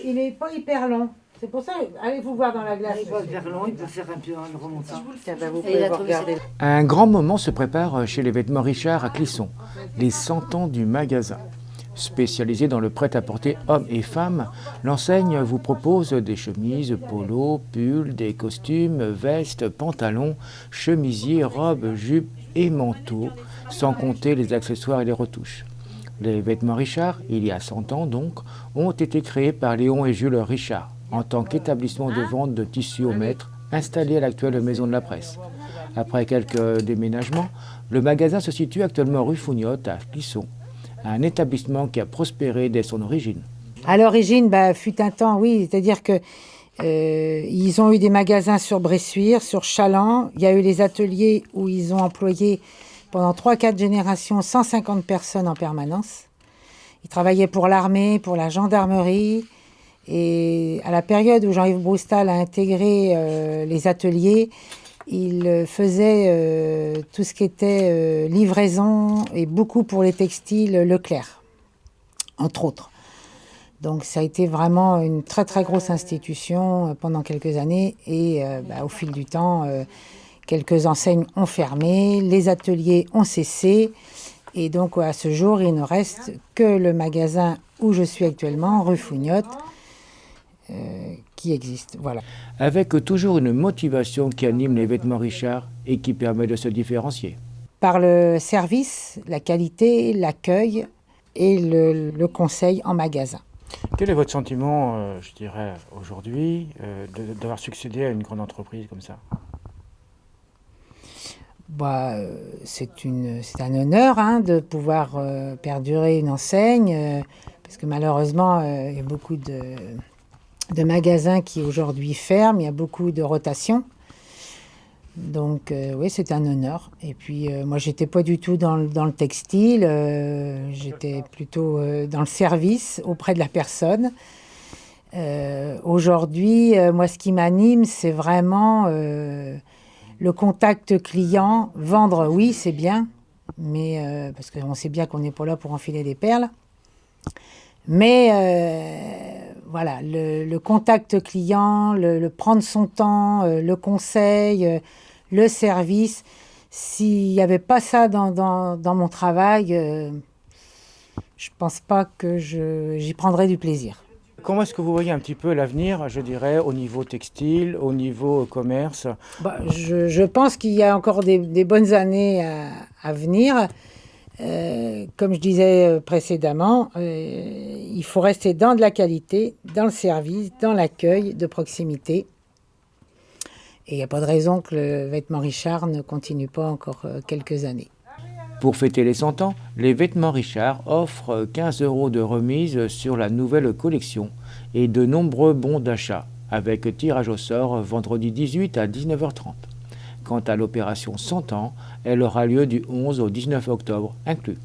il est pas hyper long. C'est pour ça, allez vous voir dans la glace. Il est pas hyper long, il peut faire un peu un remontant. Vous pouvez regarder. Un grand moment se prépare chez les Vêtements Richard à Clisson, les 100 ans du magasin. Spécialisé dans le prêt-à-porter hommes et femmes, l'enseigne vous propose des chemises, polos, pulls, des costumes, vestes, pantalons, chemisiers, robes, jupes et manteaux, sans compter les accessoires et les retouches. Les Vêtements Richard, il y a 100 ans donc, ont été créés par Léon et Jules Richard, en tant qu'établissement de vente de tissus au mètre installé à l'actuelle Maison de la Presse. Après quelques déménagements, le magasin se situe actuellement rue Fougnotte à Clisson, un établissement qui a prospéré dès son origine. À l'origine, fut un temps, oui, c'est-à-dire que ils ont eu des magasins sur Bressuire, sur Chaland. Il y a eu les ateliers où ils ont employé pendant 3-4 générations 150 personnes en permanence. Ils travaillaient pour l'armée, pour la gendarmerie. Et à la période où Jean-Yves Broustal a intégré les ateliers, il faisait tout ce qui était livraison et beaucoup pour les textiles Leclerc, entre autres. Donc ça a été vraiment une très très grosse institution pendant quelques années et au fil du temps, quelques enseignes ont fermé, les ateliers ont cessé et donc à ce jour, il ne reste que le magasin où je suis actuellement, rue Fougnotte, qui existe, voilà. Avec toujours une motivation qui anime les Vêtements Richard et qui permet de se différencier. Par le service, la qualité, l'accueil et le conseil en magasin. Quel est votre sentiment, je dirais, aujourd'hui, d'avoir succédé à une grande entreprise comme ça ? C'est un honneur de pouvoir perdurer une enseigne, parce que malheureusement, il y a beaucoup de magasins qui aujourd'hui ferment, il y a beaucoup de rotation. Donc oui, c'est un honneur. Et puis moi, j'étais pas du tout dans le textile, j'étais plutôt dans le service auprès de la personne. Aujourd'hui, moi, ce qui m'anime, c'est vraiment le contact client. Vendre, oui, c'est bien, mais parce qu'on sait bien qu'on n'est pas là pour enfiler des perles. Mais voilà, le contact client, le prendre son temps, le conseil, le service. S'il n'y avait pas ça dans mon travail, je ne pense pas que j'y prendrais du plaisir. Comment est-ce que vous voyez un petit peu l'avenir, je dirais, au niveau textile, au niveau commerce ? Je pense qu'il y a encore des bonnes années à venir. Comme je disais précédemment, il faut rester dans de la qualité, dans le service, dans l'accueil de proximité. Et il n'y a pas de raison que le Vêtement Richard ne continue pas encore quelques années. Pour fêter les 100 ans, les Vêtements Richard offrent 15 € de remise sur la nouvelle collection et de nombreux bons d'achat, avec tirage au sort vendredi 18 à 19h30. Quant à l'opération 100 ans, elle aura lieu du 11 au 19 octobre inclus.